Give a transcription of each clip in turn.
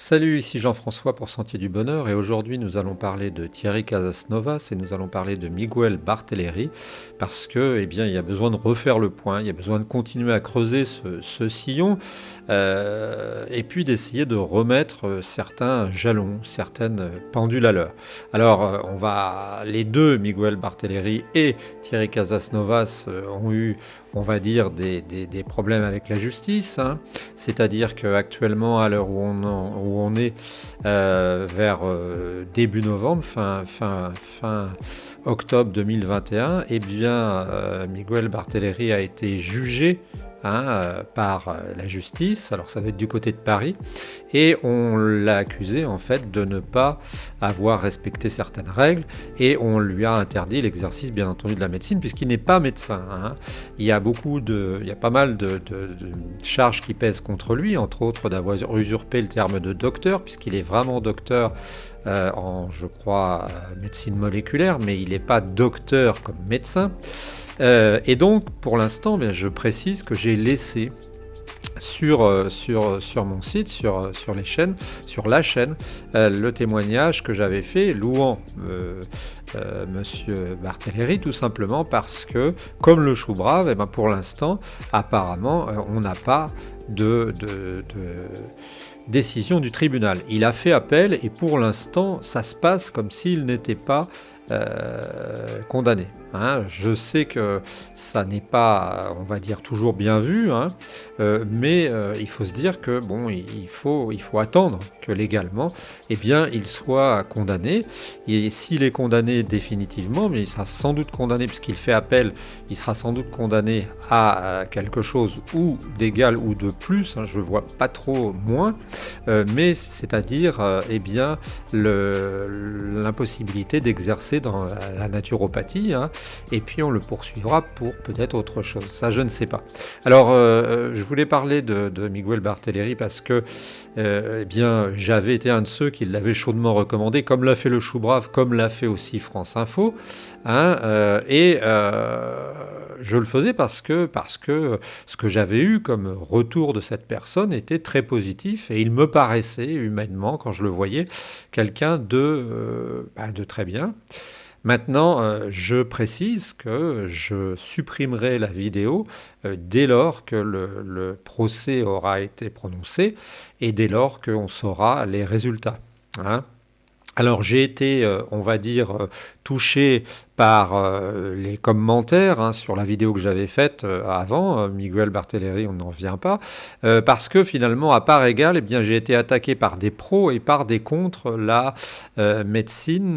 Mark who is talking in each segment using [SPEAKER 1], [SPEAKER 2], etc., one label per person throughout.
[SPEAKER 1] Salut, ici Jean-François pour Sentier du Bonheur et aujourd'hui nous allons parler de Thierry Casasnovas et nous allons parler de Miguel Barthéléry parce que, il y a besoin de refaire le point, il y a besoin de continuer à creuser ce sillon et puis d'essayer de remettre certains jalons, certaines pendules à l'heure. Alors, les deux, Miguel Barthéléry et Thierry Casasnovas, ont eu, on va dire, des problèmes avec la justice, hein. C'est-à-dire qu'actuellement, à l'heure où on est vers début novembre, fin octobre 2021, Miguel Barthéléry a été jugé par la justice, alors ça doit être du côté de Paris, et on l'a accusé en fait de ne pas avoir respecté certaines règles, et on lui a interdit l'exercice bien entendu de la médecine, puisqu'il n'est pas médecin, hein. Il y a pas mal de charges qui pèsent contre lui, entre autres d'avoir usurpé le terme de docteur, puisqu'il est vraiment docteur je crois, médecine moléculaire, mais il n'est pas docteur comme médecin. Et donc, pour l'instant, je précise que j'ai laissé sur mon site, sur la chaîne, le témoignage que j'avais fait louant Monsieur Barthéléry, tout simplement parce que, comme le chou brave, pour l'instant, apparemment, on n'a pas de décision du tribunal. Il a fait appel et pour l'instant, ça se passe comme s'il n'était pas condamné. Je sais que ça n'est pas, on va dire, toujours bien vu, mais il faut se dire que il faut attendre que légalement, il soit condamné. Et s'il est condamné définitivement, mais il sera sans doute condamné puisqu'il fait appel, il sera sans doute condamné à quelque chose ou d'égal ou de plus. Je vois pas trop moins, mais c'est-à-dire l'impossibilité d'exercer dans la naturopathie. Et puis on le poursuivra pour peut-être autre chose. Ça, je ne sais pas. Alors, je voulais parler de Miguel Barthéléry parce que j'avais été un de ceux qui l'avaient chaudement recommandé, comme l'a fait le Chou Brave, comme l'a fait aussi France Info. Je le faisais parce que ce que j'avais eu comme retour de cette personne était très positif et il me paraissait humainement, quand je le voyais, quelqu'un de très bien. Maintenant, je précise que je supprimerai la vidéo dès lors que le procès aura été prononcé et dès lors qu'on saura les résultats. Alors j'ai été, on va dire, touché par les commentaires sur la vidéo que j'avais faite avant, Miguel Barthéléry, on n'en revient pas, parce que finalement, à part égale, j'ai été attaqué par des pros et par des contre la médecine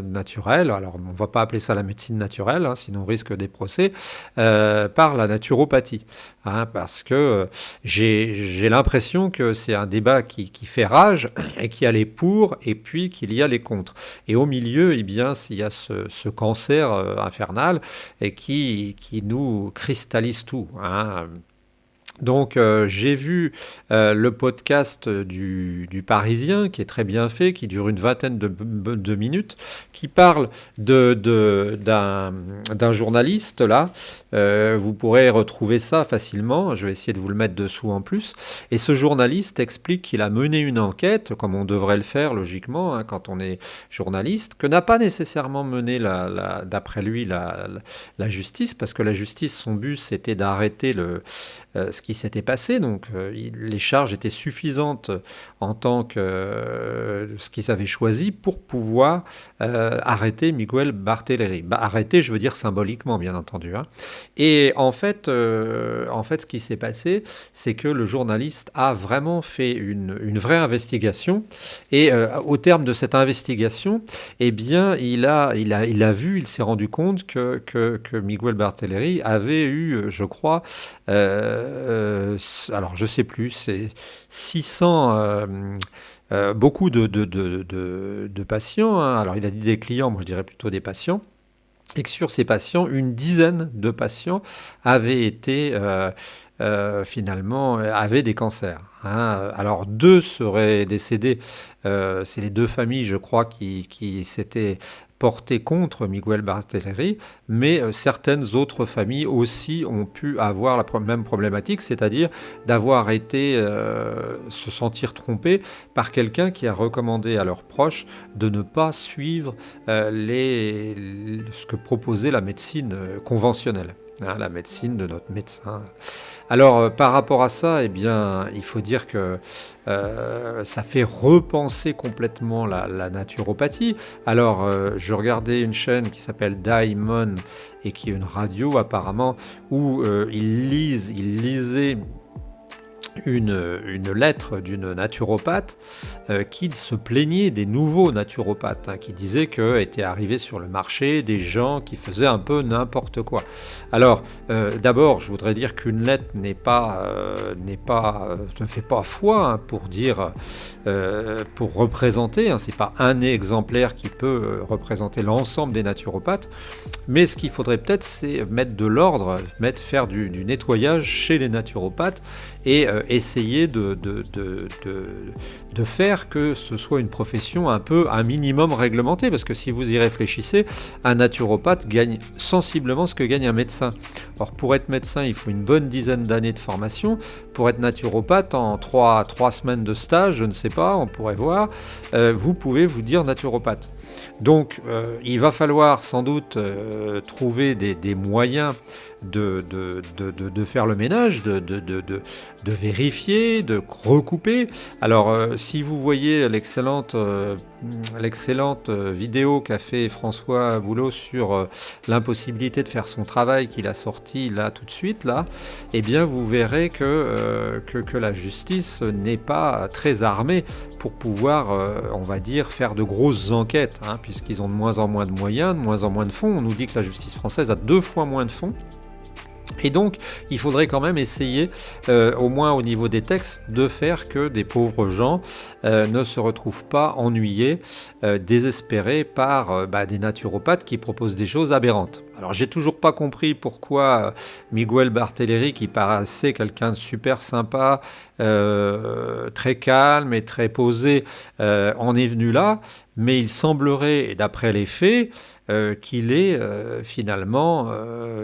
[SPEAKER 1] naturelle. Alors on ne va pas appeler ça la médecine naturelle, sinon on risque des procès, par la naturopathie. Parce que j'ai l'impression que c'est un débat qui fait rage et qu'il y a les pour et puis qu'il y a les contre. Et au milieu, il y a ce cancer infernal et qui nous cristallise tout. Donc j'ai vu le podcast du Parisien qui est très bien fait, qui dure une vingtaine de minutes, qui parle d'un journaliste là. Vous pourrez retrouver ça facilement, je vais essayer de vous le mettre dessous en plus. Et ce journaliste explique qu'il a mené une enquête, comme on devrait le faire logiquement quand on est journaliste, que n'a pas nécessairement mené d'après lui la justice, parce que la justice, son but c'était d'arrêter ce qui s'était passé. Donc les charges étaient suffisantes en tant que ce qu'ils avaient choisi pour pouvoir arrêter Miguel Barthéléry. Arrêter, je veux dire symboliquement, bien entendu. Et en fait, ce qui s'est passé, c'est que le journaliste a vraiment fait une vraie investigation. Et au terme de cette investigation, il s'est rendu compte que Miguel Barthéléry avait eu, je crois, alors je sais plus, c'est 600, beaucoup de patients. Alors il a dit des clients, moi je dirais plutôt des patients. Et que sur ces patients, une dizaine de patients avaient été finalement, avaient des cancers, hein. Alors 2 seraient décédés, c'est les 2 familles, je crois, qui s'étaient portées contre Miguel Barthéléry, mais certaines autres familles aussi ont pu avoir la même problématique, c'est-à-dire d'avoir été se sentir trompés par quelqu'un qui a recommandé à leurs proches de ne pas suivre ce que proposait la médecine conventionnelle, hein, la médecine de notre médecin. Alors, par rapport à ça, eh bien, il faut dire que ça fait repenser complètement la naturopathie. Alors, je regardais une chaîne qui s'appelle Daimon et qui est une radio apparemment où ils lisaient une lettre d'une naturopathe qui se plaignait des nouveaux naturopathes, hein, qui disait qu'étaient arrivés sur le marché des gens qui faisaient un peu n'importe quoi. Alors, d'abord, je voudrais dire qu'une lettre ne fait pas foi, hein, pour dire, pour représenter, hein, c'est pas un exemplaire qui peut représenter l'ensemble des naturopathes, mais ce qu'il faudrait peut-être, c'est mettre de l'ordre, faire du nettoyage chez les naturopathes et essayer de faire que ce soit une profession un minimum réglementée, parce que si vous y réfléchissez, un naturopathe gagne sensiblement ce que gagne un médecin. Or, pour être médecin, il faut une bonne dizaine d'années de formation. Pour être naturopathe, en 3 semaines de stage, je ne sais pas, on pourrait voir, vous pouvez vous dire naturopathe. Donc, il va falloir sans doute trouver des moyens de faire le ménage, de vérifier, de recouper. Alors, si vous voyez l'excellente vidéo qu'a fait François Boulot sur l'impossibilité de faire son travail, qu'il a sorti là tout de suite, là, eh bien, vous verrez que la justice n'est pas très armée pour pouvoir, on va dire, faire de grosses enquêtes, hein, puisqu'ils ont de moins en moins de moyens, de moins en moins de fonds. On nous dit que la justice française a 2 fois moins de fonds. Et donc, il faudrait quand même essayer, au moins au niveau des textes, de faire que des pauvres gens ne se retrouvent pas ennuyés, désespérés par des naturopathes qui proposent des choses aberrantes. Alors, j'ai toujours pas compris pourquoi Miguel Barthéléry, qui paraissait quelqu'un de super sympa, très calme et très posé, en est venu là, mais il semblerait, et d'après les faits, qu'il ait finalement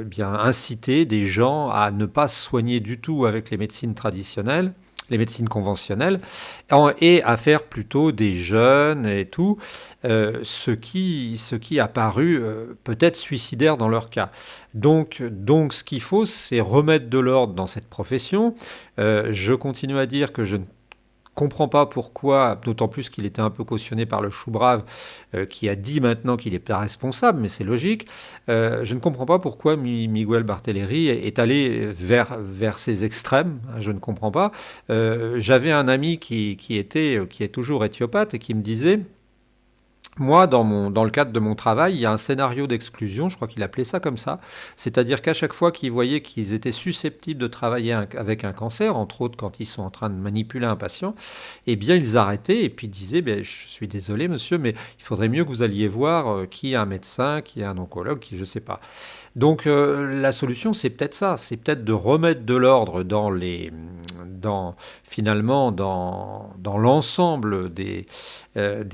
[SPEAKER 1] bien incité des gens à ne pas se soigner du tout avec les médecines traditionnelles, les médecines conventionnelles, et à faire plutôt des jeûnes et tout, ce qui a paru peut-être suicidaire dans leur cas. Donc ce qu'il faut, c'est remettre de l'ordre dans cette profession. Je continue à dire que je ne comprends pas pourquoi, d'autant plus qu'il était un peu cautionné par le chou brave, qui a dit maintenant qu'il n'est pas responsable, mais c'est logique. Je ne comprends pas pourquoi Miguel Barthéléry est allé vers ces extrêmes. Je ne comprends pas. J'avais un ami qui est toujours éthiopathe et qui me disait: moi, dans le cadre de mon travail, il y a un scénario d'exclusion, je crois qu'il appelait ça comme ça, c'est-à-dire qu'à chaque fois qu'ils voyaient qu'ils étaient susceptibles de travailler avec un cancer, entre autres quand ils sont en train de manipuler un patient, eh bien ils arrêtaient et puis disaient: je suis désolé monsieur, mais il faudrait mieux que vous alliez voir qui est un médecin, qui est un oncologue, qui je ne sais pas. Donc la solution, c'est peut-être ça, c'est peut-être de remettre de l'ordre finalement dans l'ensemble des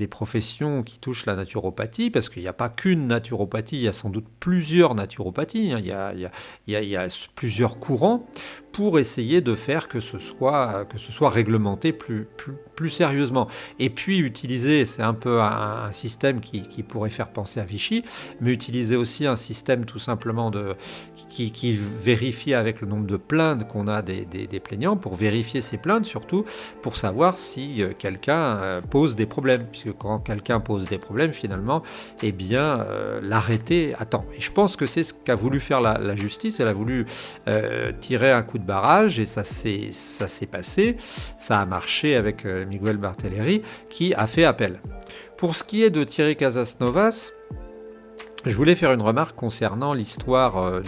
[SPEAKER 1] professions qui touchent la naturopathie, parce qu'il n'y a pas qu'une naturopathie, il y a sans doute plusieurs naturopathies, hein, il y a plusieurs courants, pour essayer de faire que ce soit réglementé plus sérieusement. Et puis utiliser, c'est un peu un système qui pourrait faire penser à Vichy, mais utiliser aussi un système tout simplement qui vérifie avec le nombre de plaintes qu'on a des plaignants, pour vérifier ces plaintes surtout, pour savoir si quelqu'un pose des problèmes, puisque quand quelqu'un pose des problèmes, finalement, eh bien, l'arrêter à temps. Et je pense que c'est ce qu'a voulu faire la justice. Elle a voulu tirer un coup de barrage, et ça s'est passé, ça a marché avec Miguel Barthéléry, qui a fait appel. Pour ce qui est de Thierry Casasnovas, Je voulais faire une remarque concernant l'histoire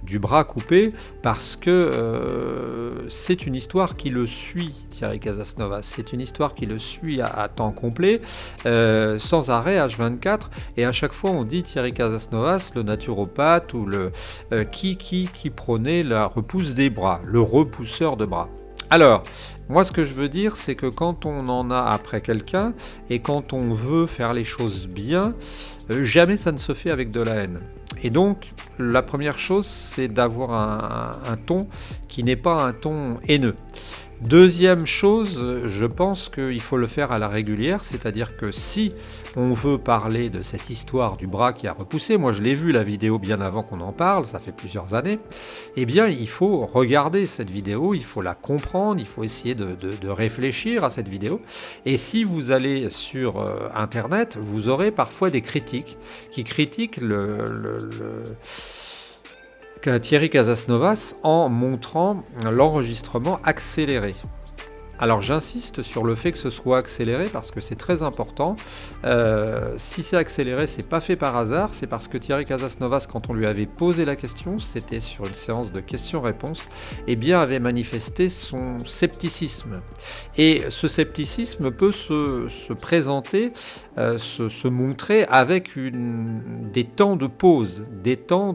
[SPEAKER 1] du bras coupé, parce que c'est une histoire qui le suit, Thierry Casasnovas. C'est une histoire qui le suit à temps complet, sans arrêt, H24. Et à chaque fois, on dit Thierry Casasnovas, le naturopathe, ou qui prônait la repousse des bras, le repousseur de bras. Alors, moi, ce que je veux dire, c'est que quand on en a après quelqu'un, et quand on veut faire les choses bien, jamais ça ne se fait avec de la haine. Et donc, la première chose, c'est d'avoir un ton qui n'est pas un ton haineux. Deuxième chose, je pense qu'il faut le faire à la régulière, c'est-à-dire que si on veut parler de cette histoire du bras qui a repoussé, moi je l'ai vu la vidéo bien avant qu'on en parle, ça fait plusieurs années, eh bien il faut regarder cette vidéo, il faut la comprendre, il faut essayer de réfléchir à cette vidéo. Et si vous allez sur Internet, vous aurez parfois des critiques qui critiquent Thierry Casasnovas en montrant l'enregistrement accéléré. Alors j'insiste sur le fait que ce soit accéléré parce que c'est très important. Si c'est accéléré, c'est pas fait par hasard, c'est parce que Thierry Casasnovas, quand on lui avait posé la question, c'était sur une séance de questions-réponses, eh bien avait manifesté son scepticisme. Et ce scepticisme peut se présenter, se montrer avec des temps de pause, des temps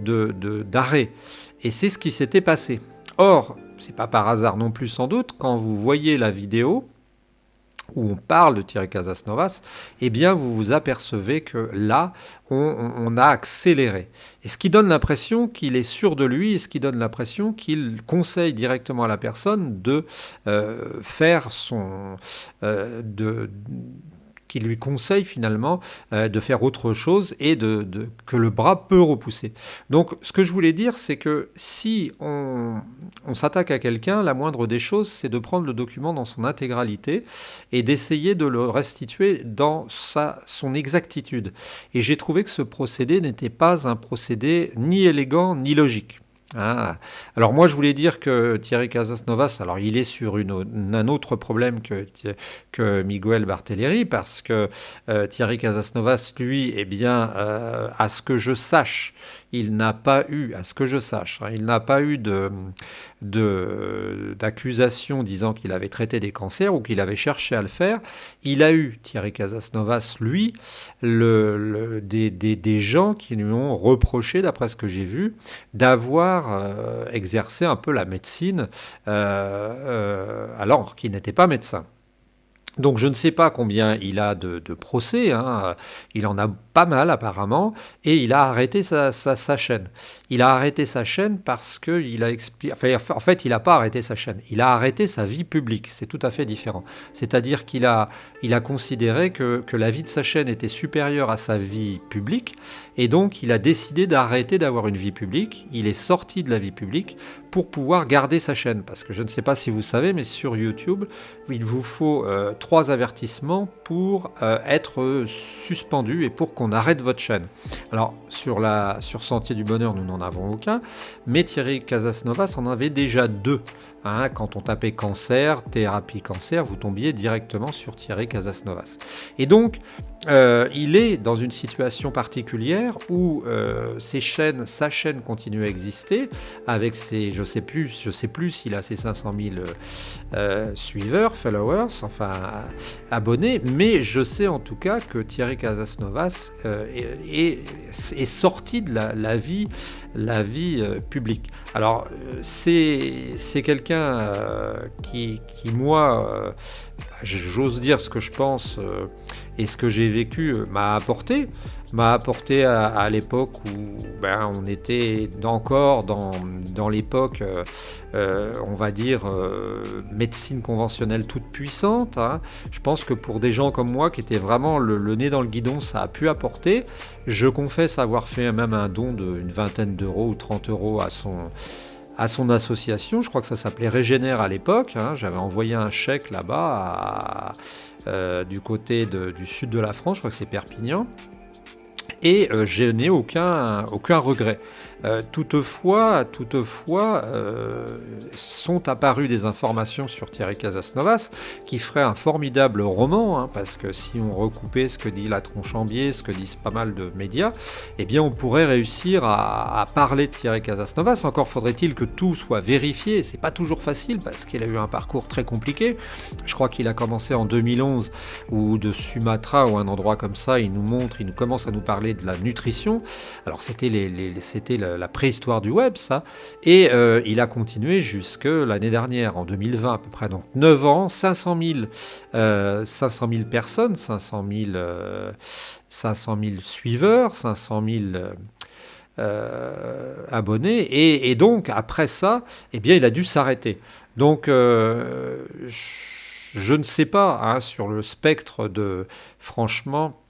[SPEAKER 1] d'arrêt. Et c'est ce qui s'était passé. Or, c'est pas par hasard non plus sans doute, quand vous voyez la vidéo où on parle de Thierry Casasnovas, eh bien vous vous apercevez que là, on a accéléré. Et ce qui donne l'impression qu'il est sûr de lui, et ce qui donne l'impression qu'il conseille directement à la personne de faire qui lui conseille finalement de faire autre chose et que le bras peut repousser. Donc ce que je voulais dire, c'est que si on s'attaque à quelqu'un, la moindre des choses, c'est de prendre le document dans son intégralité et d'essayer de le restituer dans son exactitude. Et j'ai trouvé que ce procédé n'était pas un procédé ni élégant ni logique. Ah. Alors moi je voulais dire que Thierry Casasnovas, alors il est sur un autre problème que Miguel Barthéléry, parce que Thierry Casasnovas, lui, eh bien, à ce que je sache, il n'a pas eu, il n'a pas eu d'accusation disant qu'il avait traité des cancers ou qu'il avait cherché à le faire. Il a eu, Thierry Casasnovas, lui, des gens qui lui ont reproché, d'après ce que j'ai vu, d'avoir exercé un peu la médecine alors qu'il n'était pas médecin. Donc je ne sais pas combien il a de procès, hein. Il en a pas mal apparemment, et il a arrêté sa chaîne. Il a arrêté sa chaîne parce qu'il a expliqué... Enfin, en fait, il n'a pas arrêté sa chaîne, il a arrêté sa vie publique, c'est tout à fait différent. C'est-à-dire qu'il a considéré que la vie de sa chaîne était supérieure à sa vie publique, et donc il a décidé d'arrêter d'avoir une vie publique, il est sorti de la vie publique pour pouvoir garder sa chaîne. Parce que je ne sais pas si vous savez, mais sur YouTube, il vous faut 3 avertissements pour être suspendu et pour qu'on arrête votre chaîne. Alors, sur Sentier du Bonheur, nous n'en avons aucun, mais Thierry Casasnovas en avait déjà 2. Hein, quand on tapait cancer, thérapie cancer, vous tombiez directement sur Thierry Casasnovas. Et donc, il est dans une situation particulière où sa chaîne continue à exister avec ses, je sais plus s'il a ses 500 000 suiveurs, followers, enfin abonnés, mais je sais en tout cas que Thierry Casasnovas est sorti de la vie publique. Alors c'est quelqu'un qui moi, j'ose dire ce que je pense et ce que j'ai vécu m'a apporté à l'époque où on était encore dans l'époque, on va dire, médecine conventionnelle toute puissante. Hein. Je pense que pour des gens comme moi qui étaient vraiment le nez dans le guidon, ça a pu apporter. Je confesse avoir fait même un don d'une vingtaine d'euros ou 30 euros à son association. Je crois que ça s'appelait Régénère à l'époque. Hein. J'avais envoyé un chèque là-bas du côté du sud de la France, je crois que c'est Perpignan. Et je n'ai aucun regret. Sont apparues des informations sur Thierry Casasnovas qui ferait un formidable roman, hein, parce que si on recoupait ce que dit la Tronchambier, ce que disent pas mal de médias, eh bien on pourrait réussir à parler de Thierry Casasnovas. Encore faudrait-il que tout soit vérifié. C'est pas toujours facile parce qu'il a eu un parcours très compliqué. Je crois qu'il a commencé en 2011 ou de Sumatra ou un endroit comme ça. Il nous commence à nous parler de la nutrition. Alors c'était la préhistoire du web, ça. Et il a continué jusque l'année dernière, en 2020 à peu près. Donc 9 ans, 500 000 personnes, 500 000 suiveurs, 500 000 abonnés. Et donc, après ça, eh bien, il a dû s'arrêter. Donc, je ne sais pas, hein, sur le spectre de, franchement,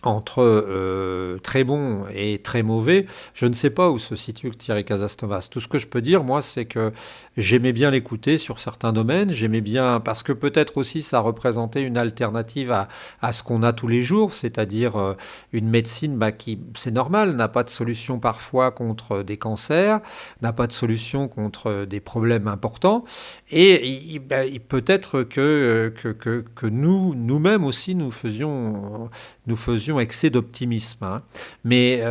[SPEAKER 1] entre très bon et très mauvais, je ne sais pas où se situe Thierry Casasnovas. Tout ce que je peux dire, moi, c'est que j'aimais bien l'écouter sur certains domaines. J'aimais bien, parce que peut-être aussi ça représentait une alternative à ce qu'on a tous les jours, c'est-à-dire une médecine qui, c'est normal, n'a pas de solution parfois contre des cancers, n'a pas de solution contre des problèmes importants. Et peut-être que nous-mêmes aussi, nous faisions excès d'optimisme, hein. Mais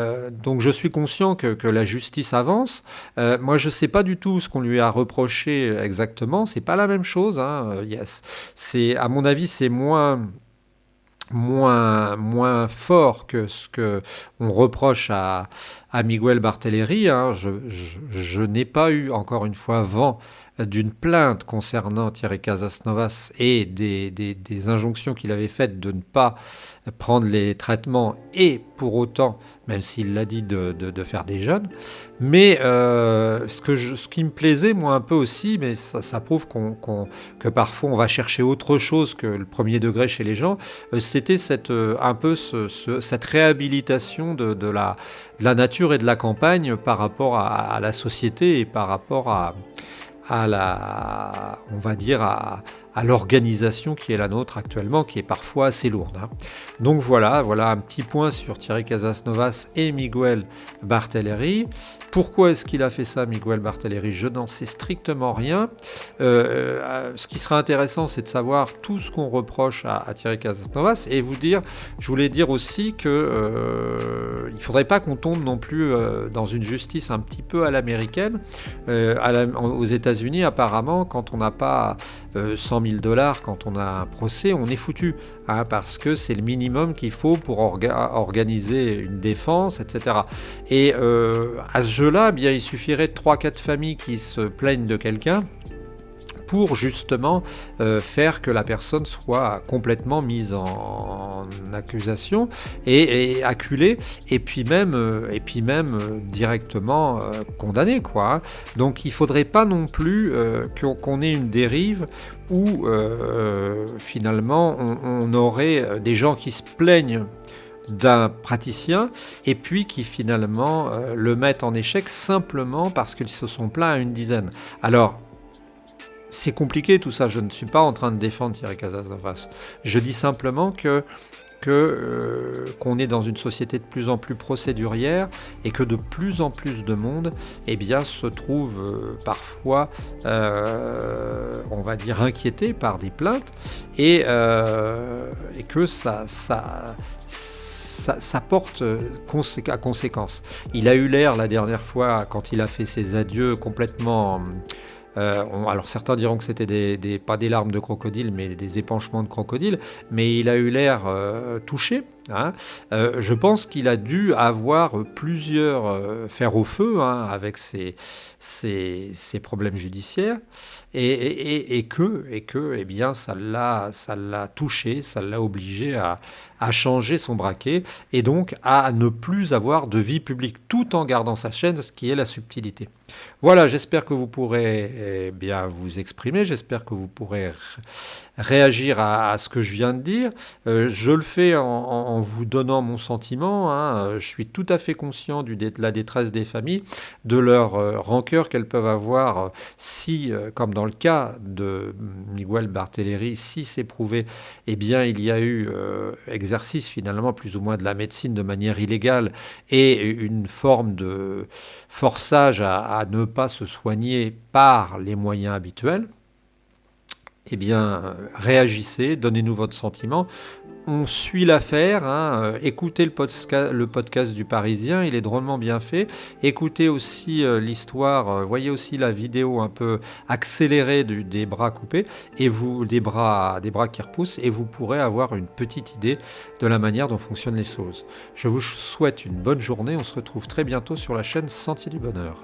[SPEAKER 1] donc je suis conscient que la justice avance. Moi, je ne sais pas du tout ce qu'on lui a reproché exactement. C'est pas la même chose, hein. Yes. À mon avis, c'est moins fort que ce que on reproche à Miguel Barthéléry, hein. Je n'ai pas eu, encore une fois, vent d'une plainte concernant Thierry Casasnovas et des injonctions qu'il avait faites de ne pas prendre les traitements et pour autant, même s'il l'a dit, de faire des jeûnes. Mais ce qui me plaisait, moi, un peu aussi, mais ça prouve que parfois on va chercher autre chose que le premier degré chez les gens, c'était cette réhabilitation de la nature et de la campagne par rapport à la société et par rapport on va dire, à l'organisation qui est la nôtre actuellement, qui est parfois assez lourde, hein. Donc voilà un petit point sur Thierry Casasnovas et Miguel Barthéléry. Pourquoi est-ce qu'il a fait ça, Miguel Barthéléry ? Je n'en sais strictement rien. Ce qui sera intéressant, c'est de savoir tout ce qu'on reproche à Thierry Casasnovas et je voulais dire aussi que il ne faudrait pas qu'on tombe non plus dans une justice un petit peu à l'américaine. Aux États-Unis, apparemment, quand on n'a pas 100 000 $, quand on a un procès, on est foutu, hein, parce que c'est le minimum qu'il faut pour organiser une défense, etc. Et à ce jeu-là, bien, il suffirait de 3-4 familles qui se plaignent de quelqu'un pour justement faire que la personne soit complètement mise en accusation et acculée, et puis même directement condamnée, quoi, hein. Donc il ne faudrait pas non plus qu'on ait une dérive où finalement on aurait des gens qui se plaignent d'un praticien et puis qui finalement le mettent en échec simplement parce qu'ils se sont plaints à une dizaine. Alors, c'est compliqué tout ça, je ne suis pas en train de défendre Thierry Casasnovas. Je dis simplement qu'on est dans une société de plus en plus procédurière et que de plus en plus de monde se trouve parfois, on va dire, inquiété par des plaintes et que ça porte à conséquence. Il a eu l'air la dernière fois, quand il a fait ses adieux complètement... alors certains diront que c'était pas des larmes de crocodile, mais des épanchements de crocodile, mais il a eu l'air touché, hein. Je pense qu'il a dû avoir plusieurs fers au feu, hein, avec ses problèmes judiciaires, et que ça l'a touché, ça l'a obligé à changer son braquet et donc à ne plus avoir de vie publique tout en gardant sa chaîne, ce qui est la subtilité. Voilà, j'espère que vous pourrez bien vous exprimer. J'espère que vous pourrez réagir à ce que je viens de dire. Je le fais en vous donnant mon sentiment, hein. Je suis tout à fait conscient de la détresse des familles, de leur rancœur qu'elles peuvent avoir si, comme dans le cas de Miguel Barthéléry, si c'est prouvé, eh bien il y a eu exercice finalement plus ou moins de la médecine de manière illégale et une forme de forçage à ne pas se soigner par les moyens habituels. Eh bien, réagissez, donnez-nous votre sentiment. On suit l'affaire, hein. Écoutez le podcast du Parisien, il est drôlement bien fait. Écoutez aussi l'histoire, voyez aussi la vidéo un peu accélérée des bras coupés, et des bras qui repoussent, et vous pourrez avoir une petite idée de la manière dont fonctionnent les choses. Je vous souhaite une bonne journée, on se retrouve très bientôt sur la chaîne Sentier du Bonheur.